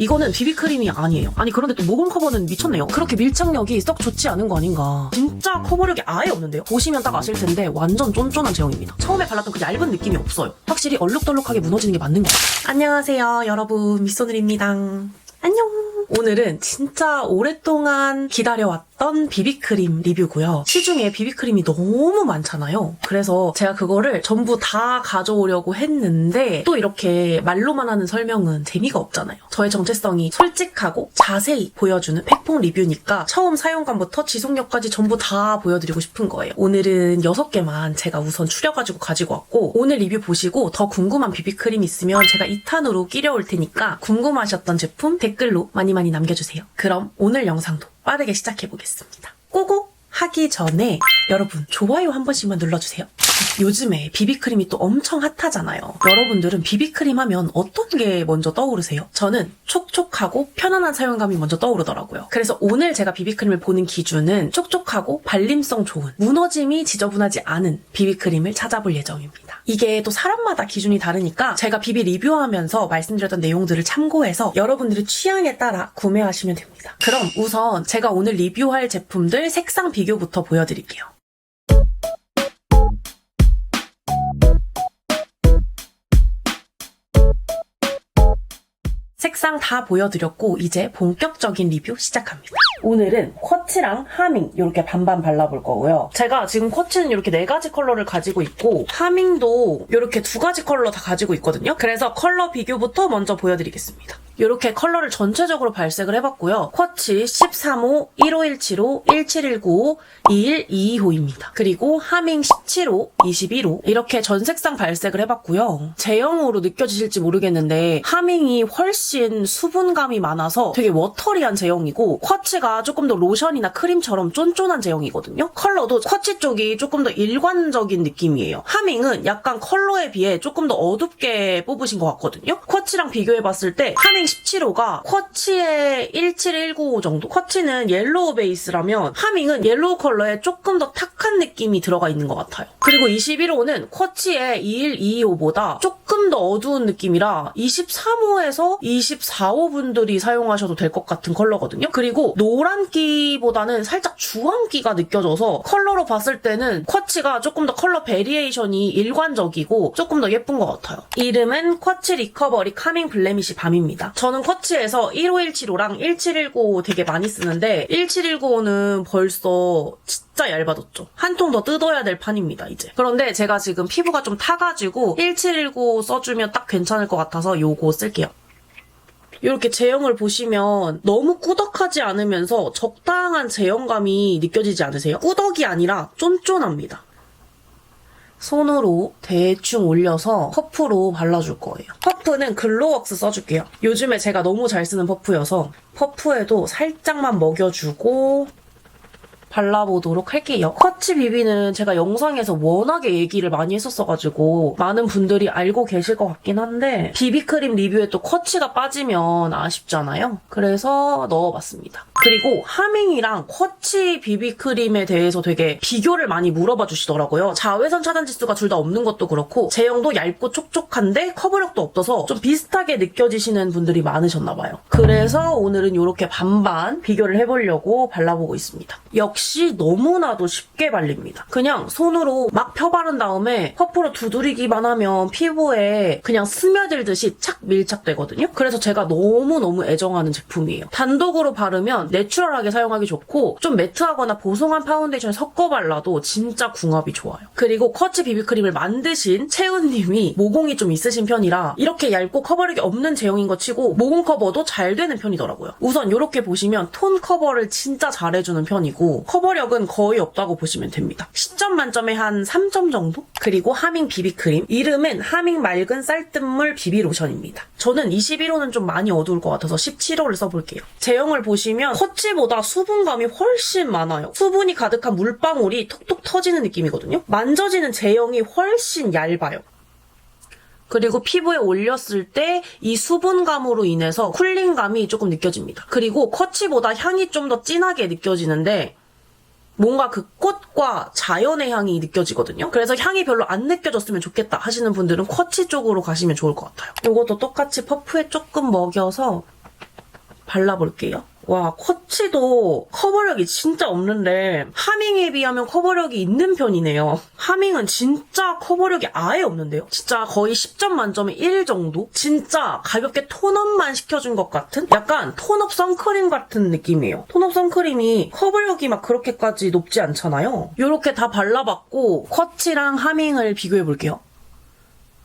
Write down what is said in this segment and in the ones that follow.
이거는 비비크림이 아니에요. 아니 그런데 또 모공 커버는 미쳤네요. 그렇게 밀착력이 썩 좋지 않은 거 아닌가. 진짜 커버력이 아예 없는데요. 보시면 딱 아실 텐데 완전 쫀쫀한 제형입니다. 처음에 발랐던 그 얇은 느낌이 없어요. 확실히 얼룩덜룩하게 무너지는 게 맞는 것 같아요. 안녕하세요 여러분, 미소늘입니다. 안녕. 오늘은 진짜 오랫동안 기다려왔던 비비크림 리뷰고요. 시중에 비비크림이 너무 많잖아요. 그래서 제가 그거를 전부 다 가져오려고 했는데 또 이렇게 말로만 하는 설명은 재미가 없잖아요. 저의 정체성이 솔직하고 자세히 보여주는 팩폭 리뷰니까 처음 사용감부터 지속력까지 전부 다 보여드리고 싶은 거예요. 오늘은 6개만 제가 우선 추려가지고 가지고 왔고, 오늘 리뷰 보시고 더 궁금한 비비크림 있으면 제가 2탄으로 끼려올 테니까 궁금하셨던 제품 댓글로 많이 남겨주세요. 그럼 오늘 영상도 빠르게 시작해보겠습니다. 꼬고 하기 전에 여러분 좋아요 한 번씩만 눌러주세요. 요즘에 비비크림이 또 엄청 핫하잖아요. 여러분들은 비비크림 하면 어떤 게 먼저 떠오르세요? 저는 촉촉하고 편안한 사용감이 먼저 떠오르더라고요. 그래서 오늘 제가 비비크림을 보는 기준은 촉촉하고 발림성 좋은, 무너짐이 지저분하지 않은 비비크림을 찾아볼 예정입니다. 이게 또 사람마다 기준이 다르니까 제가 비비 리뷰하면서 말씀드렸던 내용들을 참고해서 여러분들의 취향에 따라 구매하시면 됩니다. 그럼 우선 제가 오늘 리뷰할 제품들 색상 비교부터 보여드릴게요. 색상 다 보여드렸고 이제 본격적인 리뷰 시작합니다. 오늘은 쿼츠랑 하밍 이렇게 반반 발라볼 거고요. 제가 지금 쿼츠는 이렇게 4가지 컬러를 가지고 있고 하밍도 이렇게 2가지 컬러 다 가지고 있거든요. 그래서 컬러 비교부터 먼저 보여드리겠습니다. 이렇게 컬러를 전체적으로 발색을 해봤고요. 쿼츠 13호, 15175, 1719, 2122호입니다. 그리고 하밍 17호, 21호 이렇게 전 색상 발색을 해봤고요. 제형으로 느껴지실지 모르겠는데 하밍이 훨씬 수분감이 많아서 되게 워터리한 제형이고 쿼츠가 조금 더 로션이나 크림처럼 쫀쫀한 제형이거든요. 컬러도 쿼츠 쪽이 조금 더 일관적인 느낌이에요. 하밍은 약간 컬러에 비해 조금 더 어둡게 뽑으신 것 같거든요. 쿼츠랑 비교해봤을 때 하밍 17호가 쿼츠의 17195 정도? 쿼츠는 옐로우 베이스라면 하밍은 옐로우 컬러에 조금 더 탁한 느낌이 들어가 있는 것 같아요. 그리고 21호는 쿼츠의 21225보다 조금 더 어두운 느낌이라 23호에서 24호 분들이 사용하셔도 될 것 같은 컬러거든요. 그리고 노란기보다는 살짝 주황기가 느껴져서 컬러로 봤을 때는 쿼츠가 조금 더 컬러 베리에이션이 일관적이고 조금 더 예쁜 것 같아요. 이름은 쿼츠 리커버리 카밍 블레미시 밤입니다. 저는 쿼츠에서 15175랑 1719 되게 많이 쓰는데 1719는 벌써 진짜 얇아졌죠. 한 통 더 뜯어야 될 판입니다, 이제. 그런데 제가 지금 피부가 좀 타가지고 1719 써주면 딱 괜찮을 것 같아서 요거 쓸게요. 이렇게 제형을 보시면 너무 꾸덕하지 않으면서 적당한 제형감이 느껴지지 않으세요? 꾸덕이 아니라 쫀쫀합니다. 손으로 대충 올려서 퍼프로 발라줄 거예요. 퍼프는 글로웍스 써줄게요. 요즘에 제가 너무 잘 쓰는 퍼프여서 퍼프에도 살짝만 먹여주고 발라보도록 할게요. 쿼츠 비비는 제가 영상에서 워낙에 얘기를 많이 했었어가지고 많은 분들이 알고 계실 것 같긴 한데 비비크림 리뷰에 또 쿼츠가 빠지면 아쉽잖아요. 그래서 넣어봤습니다. 그리고 하밍이랑 쿼츠 비비크림에 대해서 되게 비교를 많이 물어봐 주시더라고요. 자외선 차단 지수가 둘 다 없는 것도 그렇고 제형도 얇고 촉촉한데 커버력도 없어서 좀 비슷하게 느껴지시는 분들이 많으셨나봐요. 그래서 오늘은 이렇게 반반 비교를 해보려고 발라보고 있습니다. 역시 너무나도 쉽게 발립니다. 그냥 손으로 막 펴바른 다음에 퍼프로 두드리기만 하면 피부에 그냥 스며들듯이 착 밀착되거든요. 그래서 제가 너무너무 애정하는 제품이에요. 단독으로 바르면 내추럴하게 사용하기 좋고 좀 매트하거나 보송한 파운데이션 섞어 발라도 진짜 궁합이 좋아요. 그리고 쿼츠 비비크림을 만드신 채은님이 모공이 좀 있으신 편이라 이렇게 얇고 커버력이 없는 제형인 것 치고 모공 커버도 잘 되는 편이더라고요. 우선 이렇게 보시면 톤 커버를 진짜 잘해주는 편이고 커버력은 거의 없다고 보시면 됩니다. 10점 만점에 한 3점 정도? 그리고 하밍 비비크림. 이름은 하밍 맑은 쌀뜨물 비비로션입니다. 저는 21호는 좀 많이 어두울 것 같아서 17호를 써볼게요. 제형을 보시면 쿼츠보다 수분감이 훨씬 많아요. 수분이 가득한 물방울이 톡톡 터지는 느낌이거든요. 만져지는 제형이 훨씬 얇아요. 그리고 피부에 올렸을 때 이 수분감으로 인해서 쿨링감이 조금 느껴집니다. 그리고 쿼츠보다 향이 좀 더 진하게 느껴지는데 뭔가 그 꽃과 자연의 향이 느껴지거든요. 그래서 향이 별로 안 느껴졌으면 좋겠다 하시는 분들은 쿼츠 쪽으로 가시면 좋을 것 같아요. 이것도 똑같이 퍼프에 조금 먹여서 발라볼게요. 와, 쿼치도 커버력이 진짜 없는데 하밍에 비하면 커버력이 있는 편이네요. 하밍은 진짜 커버력이 아예 없는데요. 진짜 거의 10점 만점에 1 정도? 진짜 가볍게 톤업만 시켜준 것 같은? 약간 톤업 선크림 같은 느낌이에요. 톤업 선크림이 커버력이 막 그렇게까지 높지 않잖아요. 이렇게 다 발라봤고 쿼치랑 하밍을 비교해볼게요.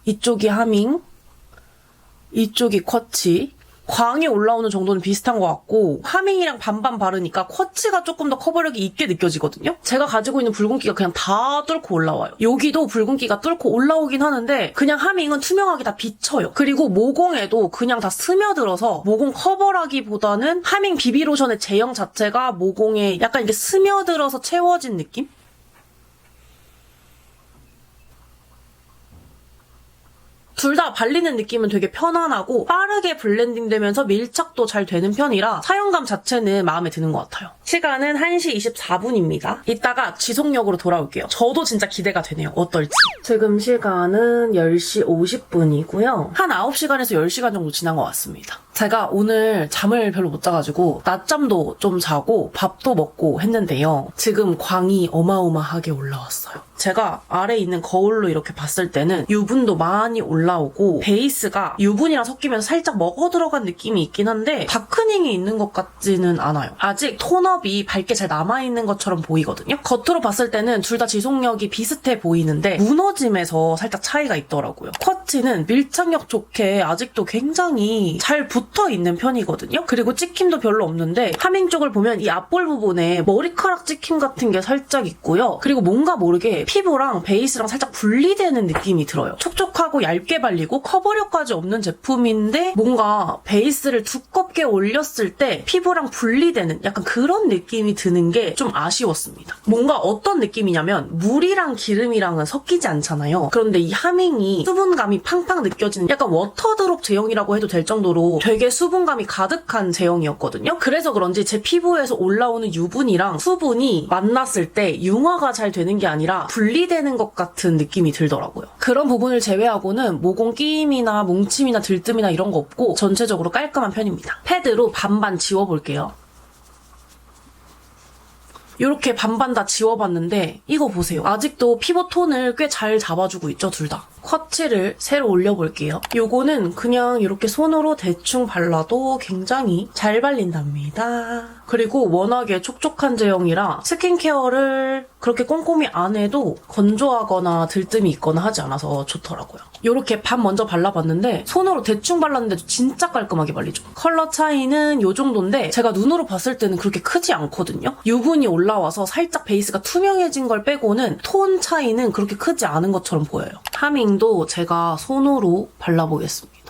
이쪽이 하밍, 이쪽이 쿼치. 광이 올라오는 정도는 비슷한 것 같고 하밍이랑 반반 바르니까 쿼치가 조금 더 커버력이 있게 느껴지거든요. 제가 가지고 있는 붉은기가 그냥 다 뚫고 올라와요. 여기도 붉은기가 뚫고 올라오긴 하는데 그냥 하밍은 투명하게 다 비쳐요. 그리고 모공에도 그냥 다 스며들어서 모공 커버라기보다는 하밍 비비로션의 제형 자체가 모공에 약간 이렇게 스며들어서 채워진 느낌? 둘 다 발리는 느낌은 되게 편안하고 빠르게 블렌딩 되면서 밀착도 잘 되는 편이라 사용감 자체는 마음에 드는 것 같아요. 시간은 1시 24분입니다. 이따가 지속력으로 돌아올게요. 저도 진짜 기대가 되네요. 어떨지. 지금 시간은 10시 50분이고요. 한 9시간에서 10시간 정도 지난 것 같습니다. 제가 오늘 잠을 별로 못 자가지고 낮잠도 좀 자고 밥도 먹고 했는데요. 지금 광이 어마어마하게 올라왔어요. 제가 아래에 있는 거울로 이렇게 봤을 때는 유분도 많이 올라오고 베이스가 유분이랑 섞이면서 살짝 먹어 들어간 느낌이 있긴 한데 다크닝이 있는 것 같지는 않아요. 아직 톤업이 밝게 잘 남아있는 것처럼 보이거든요. 겉으로 봤을 때는 둘 다 지속력이 비슷해 보이는데 무너짐에서 살짝 차이가 있더라고요. 쿼치는 밀착력 좋게 아직도 굉장히 잘 붙어있는 편이거든요. 그리고 찍힘도 별로 없는데 하밍 쪽을 보면 이 앞볼 부분에 머리카락 찍힘 같은 게 살짝 있고요. 그리고 뭔가 모르게 피부랑 베이스랑 살짝 분리되는 느낌이 들어요. 촉촉하고 얇게 발리고 커버력까지 없는 제품인데 뭔가 베이스를 두껍게 올렸을 때 피부랑 분리되는 약간 그런 느낌이 드는 게 좀 아쉬웠습니다. 뭔가 어떤 느낌이냐면 물이랑 기름이랑은 섞이지 않잖아요. 그런데 이 하밍이 수분감이 팡팡 느껴지는 약간 워터드롭 제형이라고 해도 될 정도로 되게 수분감이 가득한 제형이었거든요. 그래서 그런지 제 피부에서 올라오는 유분이랑 수분이 만났을 때 융화가 잘 되는 게 아니라 분리되는 것 같은 느낌이 들더라고요. 그런 부분을 제외하고는 모공 끼임이나 뭉침이나 들뜸이나 이런 거 없고 전체적으로 깔끔한 편입니다. 패드로 반반 지워볼게요. 이렇게 반반 다 지워봤는데 이거 보세요. 아직도 피부 톤을 꽤 잘 잡아주고 있죠, 둘 다. 쿼치를 새로 올려볼게요. 요거는 그냥 이렇게 손으로 대충 발라도 굉장히 잘 발린답니다. 그리고 워낙에 촉촉한 제형이라 스킨케어를 그렇게 꼼꼼히 안 해도 건조하거나 들뜸이 있거나 하지 않아서 좋더라고요. 이렇게 반 먼저 발라봤는데 손으로 대충 발랐는데도 진짜 깔끔하게 발리죠. 컬러 차이는 요 정도인데 제가 눈으로 봤을 때는 그렇게 크지 않거든요. 유분이 올라와서 살짝 베이스가 투명해진 걸 빼고는 톤 차이는 그렇게 크지 않은 것처럼 보여요. 하밍도 제가 손으로 발라보겠습니다.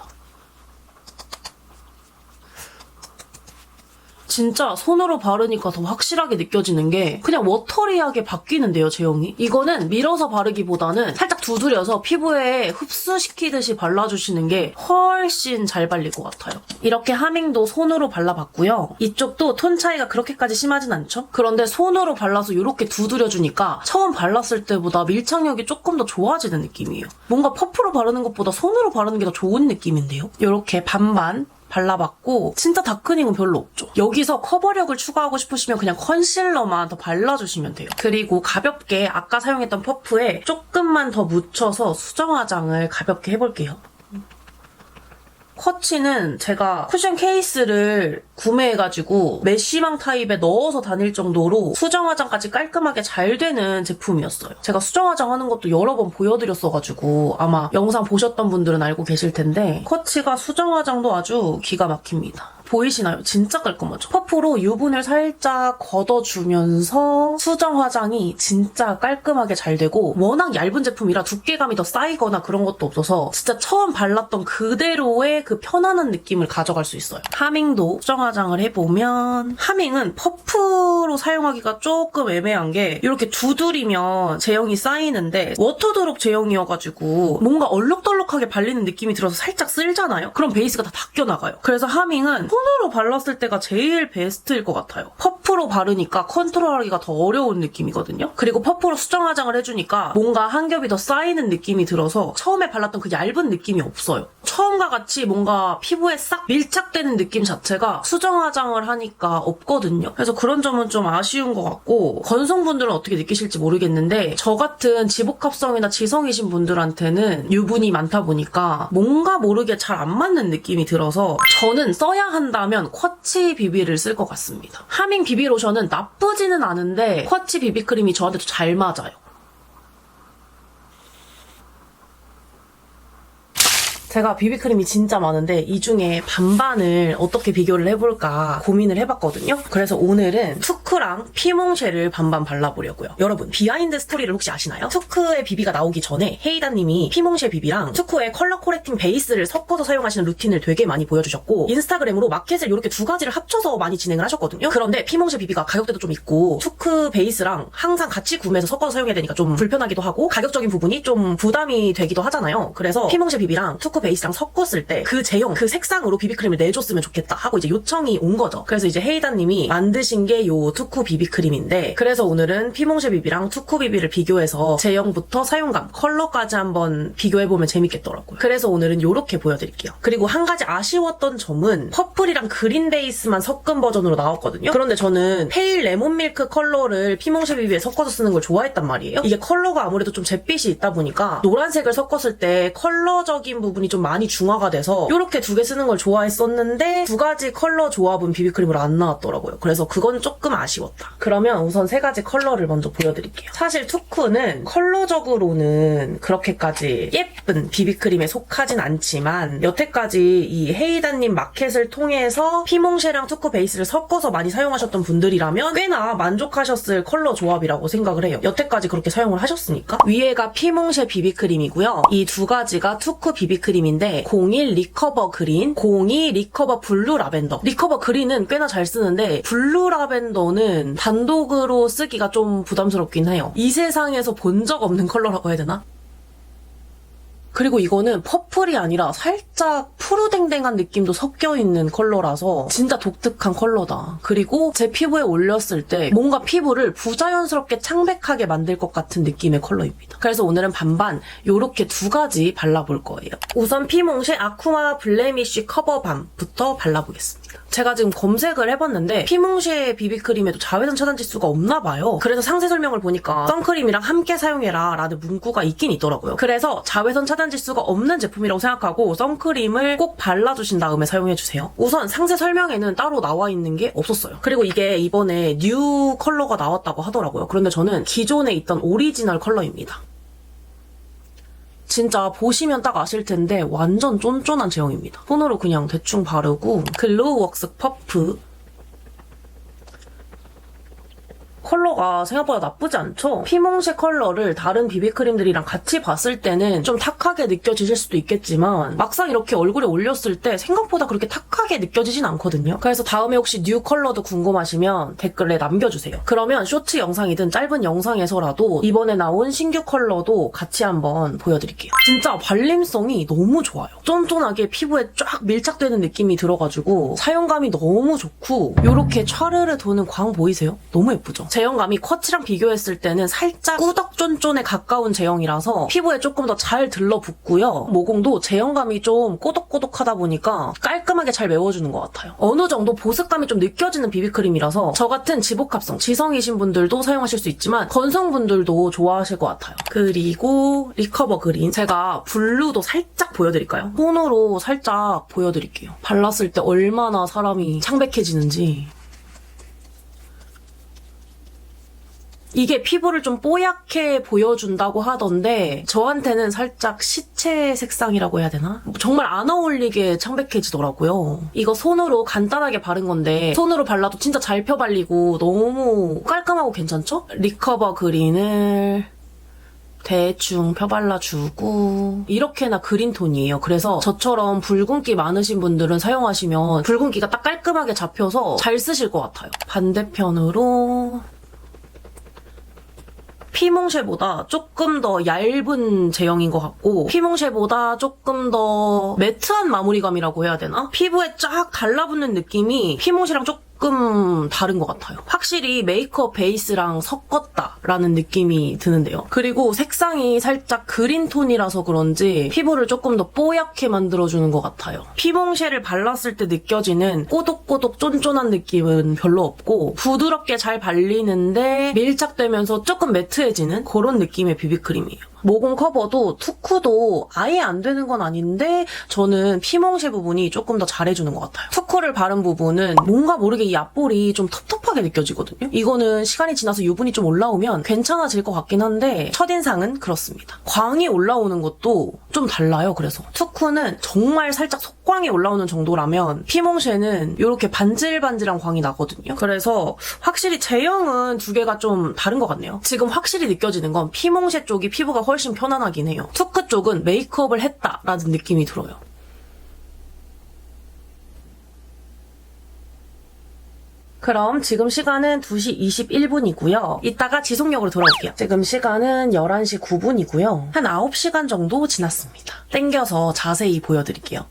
진짜 손으로 바르니까 더 확실하게 느껴지는 게 그냥 워터리하게 바뀌는데요, 제형이. 이거는 밀어서 바르기보다는 살짝 두드려서 피부에 흡수시키듯이 발라주시는 게 훨씬 잘 발릴 것 같아요. 이렇게 하밍도 손으로 발라봤고요. 이쪽도 톤 차이가 그렇게까지 심하진 않죠? 그런데 손으로 발라서 이렇게 두드려주니까 처음 발랐을 때보다 밀착력이 조금 더 좋아지는 느낌이에요. 뭔가 퍼프로 바르는 것보다 손으로 바르는 게 더 좋은 느낌인데요? 이렇게 반반 발라봤고 진짜 다크닝은 별로 없죠. 여기서 커버력을 추가하고 싶으시면 그냥 컨실러만 더 발라주시면 돼요. 그리고 가볍게 아까 사용했던 퍼프에 조금만 더 묻혀서 수정 화장을 가볍게 해볼게요. 쿼치는 제가 쿠션 케이스를 구매해가지고 메쉬망 타입에 넣어서 다닐 정도로 수정 화장까지 깔끔하게 잘 되는 제품이었어요. 제가 수정 화장 하는 것도 여러 번 보여드렸어가지고 아마 영상 보셨던 분들은 알고 계실 텐데 쿼치가 수정 화장도 아주 기가 막힙니다. 보이시나요? 진짜 깔끔하죠? 퍼프로 유분을 살짝 걷어주면서 수정 화장이 진짜 깔끔하게 잘 되고 워낙 얇은 제품이라 두께감이 더 쌓이거나 그런 것도 없어서 진짜 처음 발랐던 그대로의 그 편안한 느낌을 가져갈 수 있어요. 하밍도 수정 화장을 해보면 하밍은 퍼프로 사용하기가 조금 애매한 게 이렇게 두드리면 제형이 쌓이는데 워터드롭 제형이어가지고 뭔가 얼룩덜룩하게 발리는 느낌이 들어서 살짝 쓸잖아요? 그럼 베이스가 다 닦여나가요. 그래서 하밍은 손으로 발랐을 때가 제일 베스트일 것 같아요. 퍼프 퍼프로 바르니까 컨트롤하기가 더 어려운 느낌이거든요. 그리고 퍼프로 수정 화장을 해주니까 뭔가 한 겹이 더 쌓이는 느낌이 들어서 처음에 발랐던 그 얇은 느낌이 없어요. 처음과 같이 뭔가 피부에 싹 밀착되는 느낌 자체가 수정 화장을 하니까 없거든요. 그래서 그런 점은 좀 아쉬운 것 같고, 건성분들은 어떻게 느끼실지 모르겠는데 저 같은 지복합성이나 지성이신 분들한테는 유분이 많다 보니까 뭔가 모르게 잘 안 맞는 느낌이 들어서 저는 써야 한다면 쿼치 비비를 쓸 것 같습니다. 하밍 비비 로션은 나쁘지는 않은데 쿼치 비비크림이 저한테 더 잘 맞아요. 제가 비비크림이 진짜 많은데 이 중에 반반을 어떻게 비교를 해볼까 고민을 해봤거든요. 그래서 오늘은 투크랑 피몽쉐를 반반 발라보려고요. 여러분, 비하인드 스토리를 혹시 아시나요? 투크의 비비가 나오기 전에 헤이다님이 피몽쉐 비비랑 투크의 컬러 코렉팅 베이스를 섞어서 사용하시는 루틴을 되게 많이 보여주셨고, 인스타그램으로 마켓을 이렇게 두 가지를 합쳐서 많이 진행을 하셨거든요. 그런데 피몽쉐 비비가 가격대도 좀 있고 투크 베이스랑 항상 같이 구매해서 섞어서 사용해야 되니까 좀 불편하기도 하고 가격적인 부분이 좀 부담이 되기도 하잖아요. 그래서 피몽쉐 비비랑 투크 베이스랑 섞었을 때 그 제형, 그 색상으로 비비크림을 내줬으면 좋겠다 하고 이제 요청이 온 거죠. 그래서 이제 헤이다님이 만드신 게 요 투쿠 비비크림인데, 그래서 오늘은 피몽쉐 비비랑 투쿠 비비를 비교해서 제형부터 사용감, 컬러까지 한번 비교해보면 재밌겠더라고요. 그래서 오늘은 요렇게 보여드릴게요. 그리고 한 가지 아쉬웠던 점은 퍼플이랑 그린 베이스만 섞은 버전으로 나왔거든요. 그런데 저는 페일 레몬밀크 컬러를 피몽쉐 비비에 섞어서 쓰는 걸 좋아했단 말이에요. 이게 컬러가 아무래도 좀 잿빛이 있다 보니까 노란색을 섞었을 때 컬러적인 부분이 좀 많이 중화가 돼서 이렇게 두 개 쓰는 걸 좋아했었는데 두 가지 컬러 조합은 비비크림으로 안 나왔더라고요. 그래서 그건 조금 아쉬웠다. 그러면 우선 세 가지 컬러를 먼저 보여드릴게요. 사실 투쿠는 컬러적으로는 그렇게까지 예쁜 비비크림에 속하진 않지만 여태까지 이 헤이다님 마켓을 통해서 피몽쉐랑 투쿠 베이스를 섞어서 많이 사용하셨던 분들이라면 꽤나 만족하셨을 컬러 조합이라고 생각을 해요. 여태까지 그렇게 사용을 하셨으니까. 위에가 피몽쉐 비비크림이고요. 이 두 가지가 투쿠 비비크림인데 01 리커버 그린, 02 리커버 블루 라벤더. 리커버 그린은 꽤나 잘 쓰는데 블루 라벤더는 단독으로 쓰기가 좀 부담스럽긴 해요. 이 세상에서 본 적 없는 컬러라고 해야 되나? 그리고 이거는 퍼플이 아니라 살짝 푸르댕댕한 느낌도 섞여있는 컬러라서 진짜 독특한 컬러다. 그리고 제 피부에 올렸을 때 뭔가 피부를 부자연스럽게 창백하게 만들 것 같은 느낌의 컬러입니다. 그래서 오늘은 반반 요렇게 두 가지 발라볼 거예요. 우선 피몽쉐 아쿠아 블레미쉬 커버밤부터 발라보겠습니다. 제가 지금 검색을 해봤는데 피몽쉐 비비크림에도 자외선 차단 지수가 없나봐요. 그래서 상세 설명을 보니까 선크림이랑 함께 사용해라 라는 문구가 있긴 있더라고요. 그래서 자외선 차단 지수가 없는 제품이라고 생각하고 선크림을 꼭 발라주신 다음에 사용해주세요. 우선 상세 설명에는 따로 나와 있는 게 없었어요. 그리고 이게 이번에 뉴 컬러가 나왔다고 하더라고요. 그런데 저는 기존에 있던 오리지널 컬러입니다. 진짜 보시면 딱 아실 텐데 완전 쫀쫀한 제형입니다. 손으로 그냥 대충 바르고 글로우웍스 퍼프. 컬러가 생각보다 나쁘지 않죠? 피몽쉐 컬러를 다른 비비크림들이랑 같이 봤을 때는 좀 탁하게 느껴지실 수도 있겠지만 막상 이렇게 얼굴에 올렸을 때 생각보다 그렇게 탁하게 느껴지진 않거든요. 그래서 다음에 혹시 뉴 컬러도 궁금하시면 댓글에 남겨주세요. 그러면 쇼츠 영상이든 짧은 영상에서라도 이번에 나온 신규 컬러도 같이 한번 보여드릴게요. 진짜 발림성이 너무 좋아요. 쫀쫀하게 피부에 쫙 밀착되는 느낌이 들어가지고 사용감이 너무 좋고 이렇게 촤르르 도는 광 보이세요? 너무 예쁘죠? 제형감이 쿼츠랑 비교했을 때는 살짝 꾸덕쫀쫀에 가까운 제형이라서 피부에 조금 더 잘 들러붙고요. 모공도 제형감이 좀 꼬독꼬독하다 보니까 깔끔하게 잘 메워주는 것 같아요. 어느 정도 보습감이 좀 느껴지는 비비크림이라서 저 같은 지복합성, 지성이신 분들도 사용하실 수 있지만 건성분들도 좋아하실 것 같아요. 그리고 리커버 그린. 제가 블루도 살짝 보여드릴까요? 손으로 살짝 보여드릴게요. 발랐을 때 얼마나 사람이 창백해지는지. 이게 피부를 좀 뽀얗게 보여준다고 하던데 저한테는 살짝 시체 색상이라고 해야 되나? 정말 안 어울리게 창백해지더라고요. 이거 손으로 간단하게 바른 건데 손으로 발라도 진짜 잘 펴발리고 너무 깔끔하고 괜찮죠? 리커버 그린을 대충 펴발라주고 이렇게나 그린톤이에요. 그래서 저처럼 붉은기 많으신 분들은 사용하시면 붉은기가 딱 깔끔하게 잡혀서 잘 쓰실 것 같아요. 반대편으로 피몽쉐보다 조금 더 얇은 제형인 것 같고 피몽쉐보다 조금 더 매트한 마무리감이라고 해야 되나? 피부에 쫙 달라붙는 느낌이 피몽쉐랑 조금 조금 다른 것 같아요. 확실히 메이크업 베이스랑 섞었다라는 느낌이 드는데요. 그리고 색상이 살짝 그린 톤이라서 그런지 피부를 조금 더 뽀얗게 만들어주는 것 같아요. 피몽쉐를 발랐을 때 느껴지는 꼬독꼬독 쫀쫀한 느낌은 별로 없고 부드럽게 잘 발리는데 밀착되면서 조금 매트해지는 그런 느낌의 비비크림이에요. 모공 커버도 투쿠도 아예 안 되는 건 아닌데 저는 피몽쉐 부분이 조금 더 잘해주는 것 같아요. 투쿠를 바른 부분은 뭔가 모르게 이 앞볼이 좀 텁텁하게 느껴지거든요. 이거는 시간이 지나서 유분이 좀 올라오면 괜찮아질 것 같긴 한데 첫인상은 그렇습니다. 광이 올라오는 것도 좀 달라요. 그래서 투쿠는 정말 살짝 속광이 올라오는 정도라면 피몽쉐는 이렇게 반질반질한 광이 나거든요. 그래서 확실히 제형은 두 개가 좀 다른 것 같네요. 지금 확실히 느껴지는 건 피몽쉐 쪽이 피부가 훨씬 편안하긴 해요. 투크 쪽은 메이크업을 했다라는 느낌이 들어요. 그럼 지금 시간은 2시 21분이고요. 이따가 지속력으로 돌아올게요. 지금 시간은 11시 9분이고요. 한 9시간 정도 지났습니다. 땡겨서 자세히 보여드릴게요.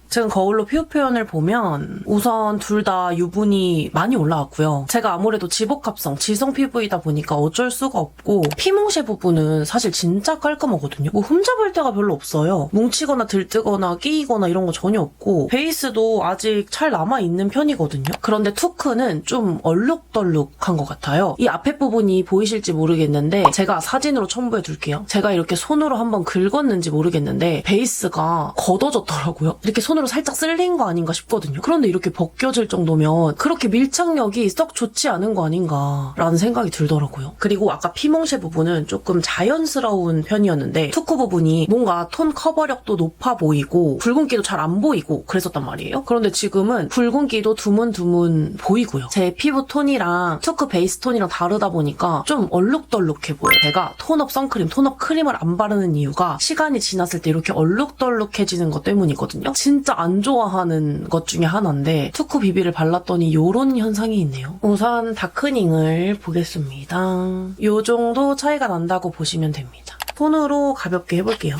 지금 거울로 피부 표현을 보면 우선 둘 다 유분이 많이 올라왔고요. 제가 아무래도 지복합성, 지성 피부이다 보니까 어쩔 수가 없고 피몽쉐 부분은 사실 진짜 깔끔하거든요. 뭐 흠잡을 데가 별로 없어요. 뭉치거나 들뜨거나 끼이거나 이런 거 전혀 없고 베이스도 아직 잘 남아있는 편이거든요. 그런데 투크는 좀 얼룩덜룩한 것 같아요. 이 앞에 부분이 보이실지 모르겠는데 제가 사진으로 첨부해 둘게요. 제가 이렇게 손으로 한번 긁었는지 모르겠는데 베이스가 걷어졌더라고요. 이렇게 손으로 살짝 쓸린 거 아닌가 싶거든요. 그런데 이렇게 벗겨질 정도면 그렇게 밀착력이 썩 좋지 않은 거 아닌가라는 생각이 들더라고요. 그리고 아까 피몽쉐 부분은 조금 자연스러운 편이었는데 투쿠 부분이 뭔가 톤 커버력도 높아 보이고 붉은기도 잘 안 보이고 그랬었단 말이에요. 그런데 지금은 붉은기도 드문드문 보이고요. 제 피부 톤이랑 투쿠 베이스 톤이랑 다르다 보니까 좀 얼룩덜룩해 보여요. 제가 톤업 선크림, 톤업 크림을 안 바르는 이유가 시간이 지났을 때 이렇게 얼룩덜룩해지는 것 때문이거든요. 진짜 안 좋아하는 것 중에 하나인데 투쿠 비비를 발랐더니 이런 현상이 있네요. 우선 다크닝을 보겠습니다. 이 정도 차이가 난다고 보시면 됩니다. 손으로 가볍게 해볼게요.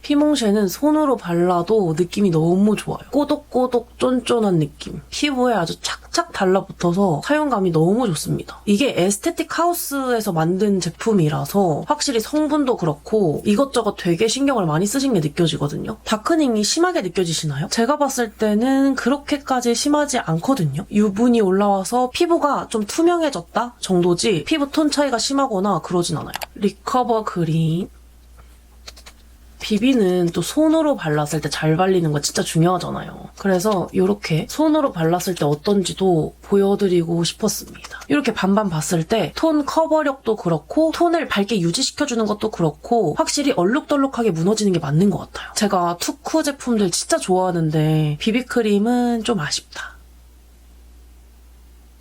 피몽쉐는 손으로 발라도 느낌이 너무 좋아요. 꼬독꼬독 쫀쫀한 느낌. 피부에 아주 착착 달라붙어서 사용감이 너무 좋습니다. 이게 에스테틱 하우스에서 만든 제품이라서 확실히 성분도 그렇고 이것저것 되게 신경을 많이 쓰신 게 느껴지거든요. 다크닝이 심하게 느껴지시나요? 제가 봤을 때는 그렇게까지 심하지 않거든요. 유분이 올라와서 피부가 좀 투명해졌다 정도지 피부 톤 차이가 심하거나 그러진 않아요. 리커버 그린. 비비는 또 손으로 발랐을 때 잘 발리는 거 진짜 중요하잖아요. 그래서 이렇게 손으로 발랐을 때 어떤지도 보여드리고 싶었습니다. 이렇게 반반 봤을 때 톤 커버력도 그렇고 톤을 밝게 유지시켜주는 것도 그렇고 확실히 얼룩덜룩하게 무너지는 게 맞는 것 같아요. 제가 투쿠 제품들 진짜 좋아하는데 비비크림은 좀 아쉽다.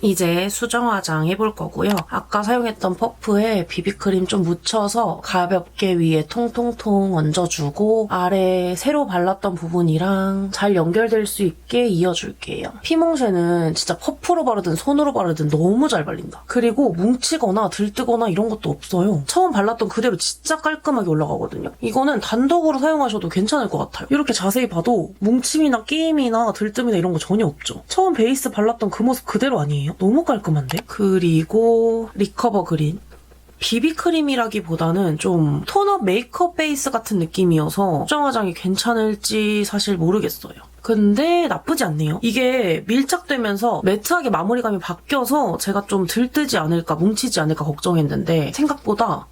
이제 수정 화장 해볼 거고요. 아까 사용했던 퍼프에 비비크림 좀 묻혀서 가볍게 위에 통통통 얹어주고 아래 새로 발랐던 부분이랑 잘 연결될 수 있게 이어줄게요. 피몽쉐는 진짜 퍼프로 바르든 손으로 바르든 너무 잘 발린다. 그리고 뭉치거나 들뜨거나 이런 것도 없어요. 처음 발랐던 그대로 진짜 깔끔하게 올라가거든요. 이거는 단독으로 사용하셔도 괜찮을 것 같아요. 이렇게 자세히 봐도 뭉침이나 끼임이나 들뜸이나 이런 거 전혀 없죠. 처음 베이스 발랐던 그 모습 그대로 아니에요? 너무 깔끔한데? 그리고 리커버 그린. 비비크림이라기보다는 좀 톤업 메이크업 베이스 같은 느낌이어서 수정 화장이 괜찮을지 사실 모르겠어요. 근데 나쁘지 않네요. 이게 밀착되면서 매트하게 마무리감이 바뀌어서 제가 좀 들뜨지 않을까, 뭉치지 않을까 걱정했는데 생각보다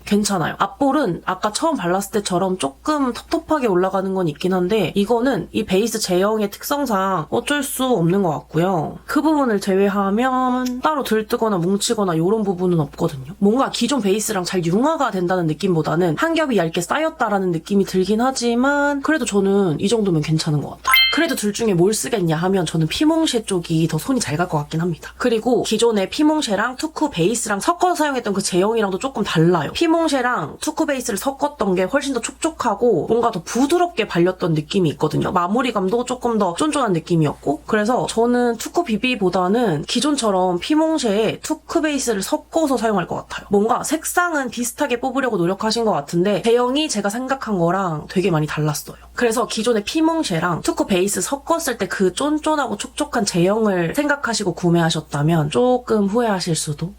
괜찮아요. 앞볼은 아까 처음 발랐을 때처럼 조금 텁텁하게 올라가는 건 있긴 한데 이거는 이 베이스 제형의 특성상 어쩔 수 없는 것 같고요. 그 부분을 제외하면 따로 들뜨거나 뭉치거나 이런 부분은 없거든요. 뭔가 기존 베이스랑 잘 융화가 된다는 느낌보다는 한 겹이 얇게 쌓였다라는 느낌이 들긴 하지만 그래도 저는 이 정도면 괜찮은 것 같아요. 그래도 둘 중에 뭘 쓰겠냐 하면 저는 피몽쉐 쪽이 더 손이 잘 갈 것 같긴 합니다. 그리고 기존의 피몽쉐랑 투쿠 베이스랑 섞어서 사용했던 그 제형이랑도 조금 달라요. 피몽쉐랑 투쿠 베이스를 섞었던 게 훨씬 더 촉촉하고 뭔가 더 부드럽게 발렸던 느낌이 있거든요. 마무리감도 조금 더 쫀쫀한 느낌이었고, 그래서 저는 투쿠 비비보다는 기존처럼 피몽쉐에 투쿠 베이스를 섞어서 사용할 것 같아요. 뭔가 색상은 비슷하게 뽑으려고 노력하신 것 같은데 제형이 제가 생각한 거랑 되게 많이 달랐어요. 그래서 기존의 피몽쉐랑 투쿠 베이스 섞었을 때 그 쫀쫀하고 촉촉한 제형을 생각하시고 구매하셨다면 조금 후회하실 수도.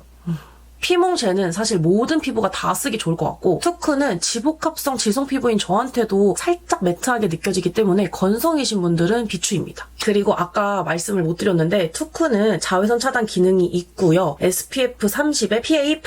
피몽쉐는 사실 모든 피부가 다 쓰기 좋을 것 같고, 투쿠는 지복합성 지성 피부인 저한테도 살짝 매트하게 느껴지기 때문에 건성이신 분들은 비추입니다. 그리고 아까 말씀을 못 드렸는데 투쿠는 자외선 차단 기능이 있고요. SPF 30에 PA++++입니다.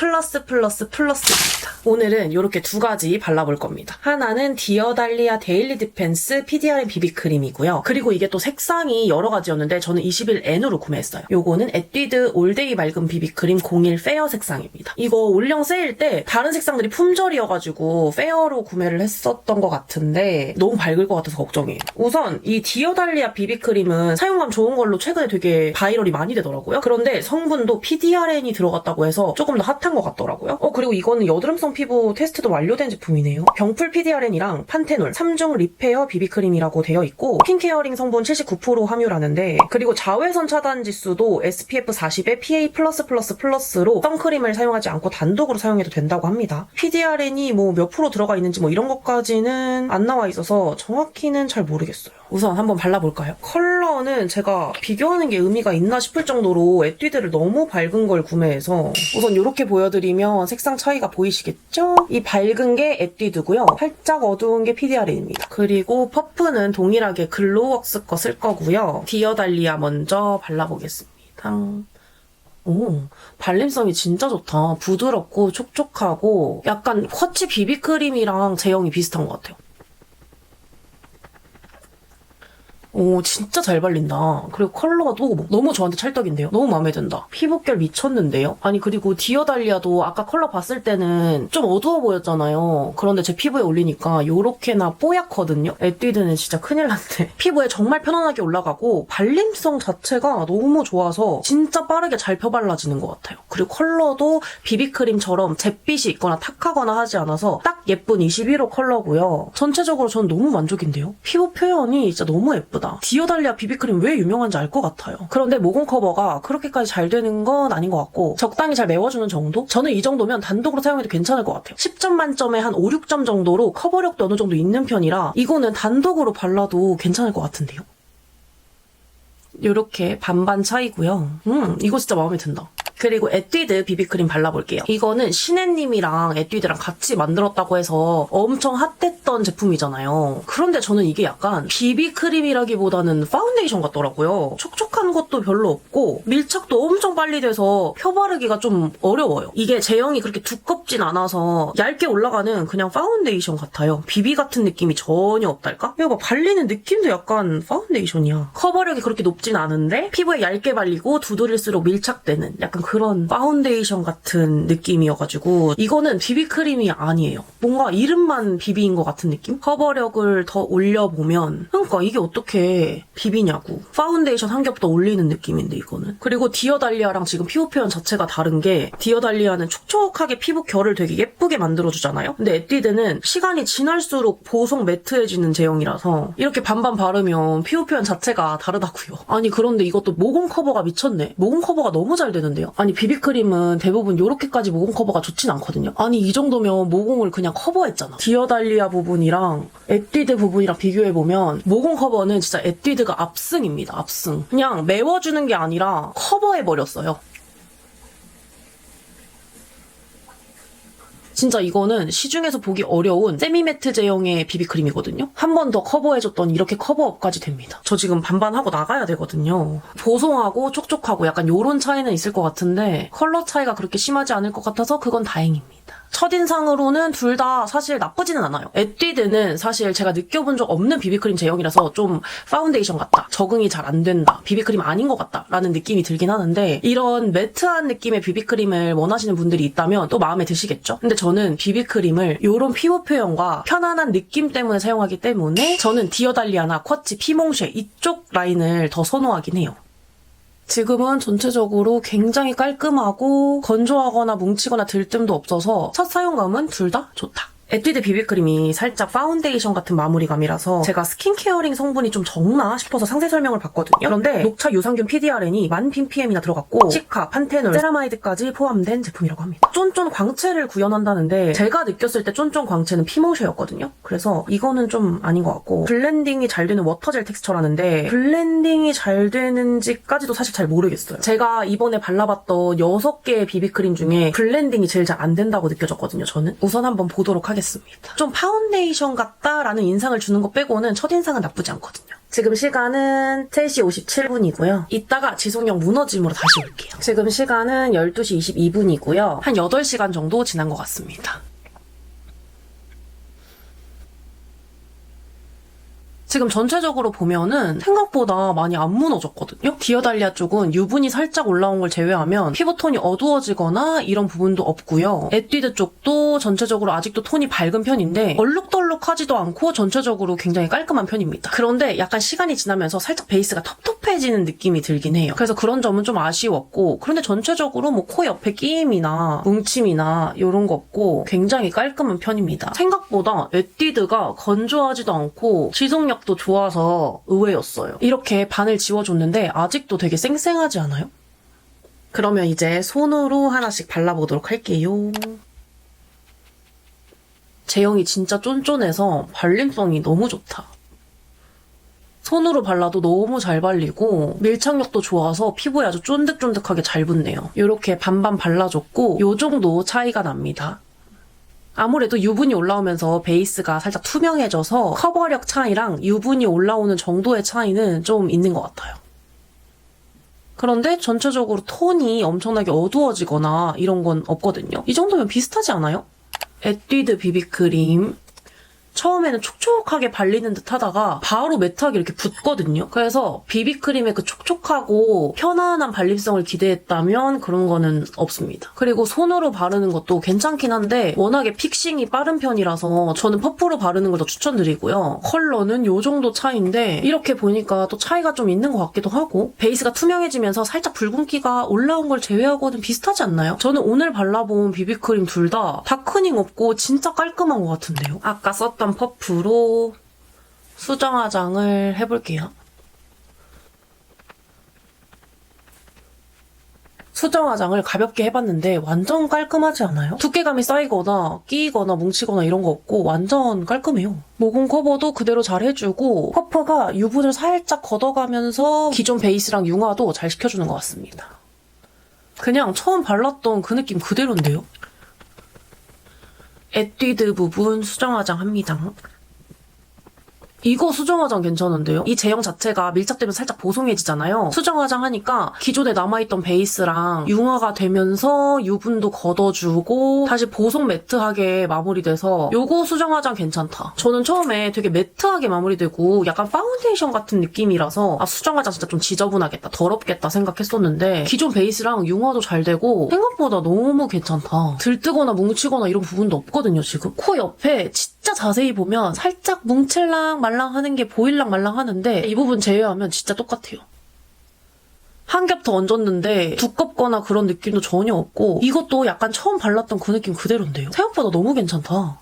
오늘은 이렇게 두 가지 발라볼 겁니다. 하나는 디어달리아 데일리 디펜스 PDRN 비비크림이고요. 그리고 이게 또 색상이 여러 가지였는데 저는 21N으로 구매했어요. 요거는 에뛰드 올데이 맑은 비비크림 01 페어 색상입니다. 이거 올영 세일 때 다른 색상들이 품절이어가지고 페어로 구매를 했었던 것 같은데 너무 밝을 것 같아서 걱정이에요. 우선 이 디어달리아 비비크림은 사용감 좋은 걸로 최근에 되게 바이럴이 많이 되더라고요. 그런데 성분도 PDRN이 들어갔다고 해서 조금 더 핫한 것 같더라고요. 그리고 이거는 여드름성 피부 테스트도 완료된 제품이네요. 병풀 PDRN이랑 판테놀 3중 리페어 비비크림이라고 되어 있고 핀케어링 성분 79% 함유라는데, 그리고 자외선 차단 지수도 SPF 40에 PA++++로 선크림을 사용하지 않고 단독으로 사용해도 된다고 합니다. PDRN이 뭐 몇 프로 들어가 있는지 뭐 이런 것까지는 안 나와 있어서 정확히는 잘 모르겠어요. 우선 한번 발라볼까요? 컬러는 제가 비교하는 게 의미가 있나 싶을 정도로 에뛰드를 너무 밝은 걸 구매해서 우선 이렇게 보여드리면 색상 차이가 보이시겠죠? 이 밝은 게 에뛰드고요. 살짝 어두운 게 PDRN입니다. 그리고 퍼프는 동일하게 글로우웍스 거 쓸 거고요. 디어달리아 먼저 발라보겠습니다. 오, 발림성이 진짜 좋다. 부드럽고 촉촉하고 약간 쿼치 비비크림이랑 제형이 비슷한 것 같아요. 오, 진짜 잘 발린다. 그리고 컬러가 또 너무 저한테 찰떡인데요. 너무 마음에 든다. 피부결 미쳤는데요? 아니, 그리고 디어달리아도 아까 컬러 봤을 때는 좀 어두워 보였잖아요. 그런데 제 피부에 올리니까 요렇게나 뽀얗거든요? 에뛰드는 진짜 큰일 났네. 피부에 정말 편안하게 올라가고 발림성 자체가 너무 좋아서 진짜 빠르게 잘 펴발라지는 것 같아요. 그리고 컬러도 비비크림처럼 잿빛이 있거나 탁하거나 하지 않아서 딱 예쁜 21호 컬러고요. 전체적으로 전 너무 만족인데요? 피부 표현이 진짜 너무 예쁘다. 디어달리아 비비크림 왜 유명한지 알 것 같아요. 그런데 모공 커버가 그렇게까지 잘 되는 건 아닌 것 같고 적당히 잘 메워주는 정도? 저는 이 정도면 단독으로 사용해도 괜찮을 것 같아요. 10점 만점에 한 5, 6점 정도로 커버력도 어느 정도 있는 편이라 이거는 단독으로 발라도 괜찮을 것 같은데요. 이렇게 반반 차이고요. 이거 진짜 마음에 든다. 그리고 에뛰드 비비크림 발라볼게요. 이거는 신혜님이랑 에뛰드랑 같이 만들었다고 해서 엄청 핫했던 제품이잖아요. 그런데 저는 이게 약간 비비크림이라기보다는 파운데이션 같더라고요. 촉촉한 것도 별로 없고 밀착도 엄청 빨리 돼서 펴바르기가 좀 어려워요. 이게 제형이 그렇게 두껍진 않아서 얇게 올라가는 그냥 파운데이션 같아요. 비비 같은 느낌이 전혀 없달까? 이거 봐, 발리는 느낌도 약간 파운데이션이야. 커버력이 그렇게 높진 않은데 피부에 얇게 발리고 두드릴수록 밀착되는 약간 그런 파운데이션 같은 느낌이어가지고 이거는 비비크림이 아니에요. 뭔가 이름만 비비인 것 같은 느낌? 커버력을 더 올려보면 그러니까 이게 어떻게 비비냐고. 파운데이션 한 겹 더 올리는 느낌인데 이거는. 그리고 디어달리아랑 지금 피부 표현 자체가 다른 게 디어달리아는 촉촉하게 피부 결을 되게 예쁘게 만들어주잖아요? 근데 에뛰드는 시간이 지날수록 보송 매트해지는 제형이라서 이렇게 반반 바르면 피부 표현 자체가 다르다고요. 아니 그런데 이것도 모공 커버가 미쳤네. 모공 커버가 너무 잘 되는데요? 아니 비비크림은 대부분 이렇게까지 모공 커버가 좋진 않거든요. 아니 이 정도면 모공을 그냥 커버했잖아. 디어달리아 부분이랑 에뛰드 부분이랑 비교해보면 모공 커버는 진짜 에뛰드가 압승입니다. 압승. 그냥 메워주는 게 아니라 커버해버렸어요. 진짜 이거는 시중에서 보기 어려운 세미매트 제형의 비비크림이거든요. 한 번 더 커버해줬더니 이렇게 커버업까지 됩니다. 저 지금 반반하고 나가야 되거든요. 보송하고 촉촉하고 약간 요런 차이는 있을 것 같은데 컬러 차이가 그렇게 심하지 않을 것 같아서 그건 다행입니다. 첫인상으로는 둘 다 사실 나쁘지는 않아요. 에뛰드는 사실 제가 느껴본 적 없는 비비크림 제형이라서 좀 파운데이션 같다, 적응이 잘 안 된다, 비비크림 아닌 것 같다 라는 느낌이 들긴 하는데, 이런 매트한 느낌의 비비크림을 원하시는 분들이 있다면 또 마음에 드시겠죠? 근데 저는 비비크림을 이런 피부 표현과 편안한 느낌 때문에 사용하기 때문에 저는 디어달리아나 쿼치, 피몽쉐 이쪽 라인을 더 선호하긴 해요. 지금은 전체적으로 굉장히 깔끔하고 건조하거나 뭉치거나 들뜸도 없어서 첫 사용감은 둘 다 좋다. 에뛰드 비비크림이 살짝 파운데이션 같은 마무리감이라서 제가 스킨케어링 성분이 좀 적나 싶어서 상세 설명을 봤거든요. 그런데 녹차 유산균 PDRN이 1000ppm이나 들어갔고 시카, 판테놀, 세라마이드까지 포함된 제품이라고 합니다. 쫀쫀 광채를 구현한다는데 제가 느꼈을 때 쫀쫀 광채는 피모쉐였거든요. 그래서 이거는 좀 아닌 것 같고, 블렌딩이 잘 되는 워터젤 텍스처라는데 블렌딩이 잘 되는지까지도 사실 잘 모르겠어요. 제가 이번에 발라봤던 6개의 비비크림 중에 블렌딩이 제일 잘 안 된다고 느껴졌거든요. 저는 우선 한번 보도록 하겠습니다. 좀 파운데이션 같다라는 인상을 주는 것 빼고는 첫인상은 나쁘지 않거든요. 지금 시간은 3시 57분이고요. 이따가 지속력 무너짐으로 다시 올게요. 지금 시간은 12시 22분이고요. 한 8시간 정도 지난 것 같습니다. 지금 전체적으로 보면은 생각보다 많이 안 무너졌거든요. 디어달리아 쪽은 유분이 살짝 올라온 걸 제외하면 피부톤이 어두워지거나 이런 부분도 없고요. 에뛰드 쪽도 전체적으로 아직도 톤이 밝은 편인데 얼룩덜룩하지도 않고 전체적으로 굉장히 깔끔한 편입니다. 그런데 약간 시간이 지나면서 살짝 베이스가 텁텁해지는 느낌이 들긴 해요. 그래서 그런 점은 좀 아쉬웠고, 그런데 전체적으로 뭐 코 옆에 끼임이나 뭉침이나 이런 거 없고 굉장히 깔끔한 편입니다. 생각보다 에뛰드가 건조하지도 않고 지속력 도 좋아서 의외였어요. 이렇게 반을 지워줬는데 아직도 되게 쌩쌩하지 않아요? 그러면 이제 손으로 하나씩 발라보도록 할게요. 제형이 진짜 쫀쫀해서 발림성이 너무 좋다. 손으로 발라도 너무 잘 발리고 밀착력도 좋아서 피부에 아주 쫀득쫀득하게 잘 붙네요. 이렇게 반반 발라줬고 이 정도 차이가 납니다. 아무래도 유분이 올라오면서 베이스가 살짝 투명해져서 커버력 차이랑 유분이 올라오는 정도의 차이는 좀 있는 것 같아요. 그런데 전체적으로 톤이 엄청나게 어두워지거나 이런 건 없거든요. 이 정도면 비슷하지 않아요? 에뛰드 비비크림. 처음에는 촉촉하게 발리는 듯 하다가 바로 매트하게 이렇게 붙거든요. 그래서 비비크림의 그 촉촉하고 편안한 발림성을 기대했다면 그런 거는 없습니다. 그리고 손으로 바르는 것도 괜찮긴 한데 워낙에 픽싱이 빠른 편이라서 저는 퍼프로 바르는 걸 더 추천드리고요. 컬러는 이 정도 차이인데 이렇게 보니까 또 차이가 좀 있는 것 같기도 하고, 베이스가 투명해지면서 살짝 붉은기가 올라온 걸 제외하고는 비슷하지 않나요? 저는 오늘 발라본 비비크림 둘 다 다크닝 없고 진짜 깔끔한 것 같은데요. 아까 썼던 퍼프로 수정 화장을 해볼게요. 수정 화장을 가볍게 해봤는데 완전 깔끔하지 않아요? 두께감이 쌓이거나 끼이거나 뭉치거나 이런 거 없고 완전 깔끔해요. 모공 커버도 그대로 잘 해주고 퍼프가 유분을 살짝 걷어가면서 기존 베이스랑 융화도 잘 시켜주는 것 같습니다. 그냥 처음 발랐던 그 느낌 그대로인데요? 에뛰드 부분 수정 화장 합니다. 이거 수정 화장 괜찮은데요? 이 제형 자체가 밀착되면 살짝 보송해지잖아요. 수정 화장 하니까 기존에 남아있던 베이스랑 융화가 되면서 유분도 걷어주고 다시 보송 매트하게 마무리돼서 요거 수정 화장 괜찮다. 저는 처음에 되게 매트하게 마무리되고 약간 파운데이션 같은 느낌이라서 수정 화장 진짜 좀 지저분하겠다, 더럽겠다 생각했었는데 기존 베이스랑 융화도 잘 되고 생각보다 너무 괜찮다. 들뜨거나 뭉치거나 이런 부분도 없거든요, 지금. 코 옆에 진짜 자세히 보면 살짝 뭉칠랑 말랑 하는 게 보일랑 말랑 하는데 이 부분 제외하면 진짜 똑같아요. 한 겹 더 얹었는데 두껍거나 그런 느낌도 전혀 없고 이것도 약간 처음 발랐던 그 느낌 그대로인데요. 생각보다 너무 괜찮다.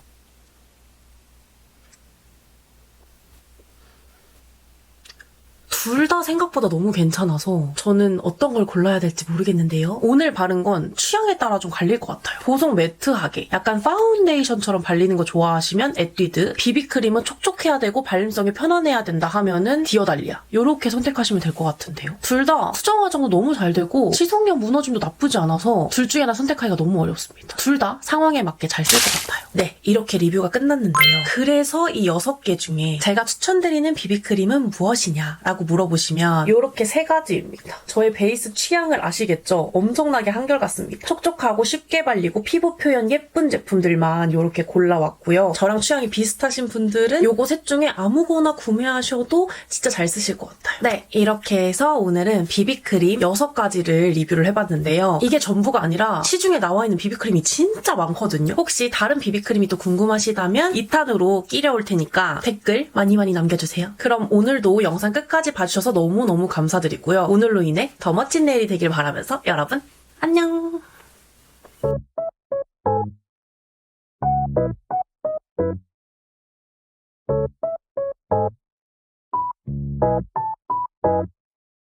둘 다 생각보다 너무 괜찮아서 저는 어떤 걸 골라야 될지 모르겠는데요. 오늘 바른 건 취향에 따라 좀 갈릴 것 같아요. 보송 매트하게 약간 파운데이션처럼 발리는 거 좋아하시면 에뛰드, 비비크림은 촉촉해야 되고 발림성이 편안해야 된다 하면은 디어달리아 이렇게 선택하시면 될 것 같은데요. 둘 다 수정 화장도 너무 잘 되고 지속력 무너짐도 나쁘지 않아서 둘 중에 하나 선택하기가 너무 어렵습니다. 둘 다 상황에 맞게 잘 쓸 것 같아요. 네, 이렇게 리뷰가 끝났는데요. 그래서 이 6개 중에 제가 추천드리는 비비크림은 무엇이냐라고 물어보시면 이렇게 3가지입니다. 저의 베이스 취향을 아시겠죠? 엄청나게 한결같습니다. 촉촉하고 쉽게 발리고 피부 표현 예쁜 제품들만 이렇게 골라왔고요. 저랑 취향이 비슷하신 분들은 요거 셋 중에 아무거나 구매하셔도 진짜 잘 쓰실 것 같아요. 네, 이렇게 해서 오늘은 비비크림 6가지를 리뷰를 해봤는데요. 이게 전부가 아니라 시중에 나와 있는 비비크림이 진짜 많거든요. 혹시 다른 비비크림이 또 궁금하시다면 2탄으로 끼려올 테니까 댓글 많이 남겨주세요. 그럼 오늘도 영상 끝까지 봐주셔서 너무너무 감사드리고요. 오늘로 인해 더 멋진 내일이 되길 바라면서 여러분 안녕!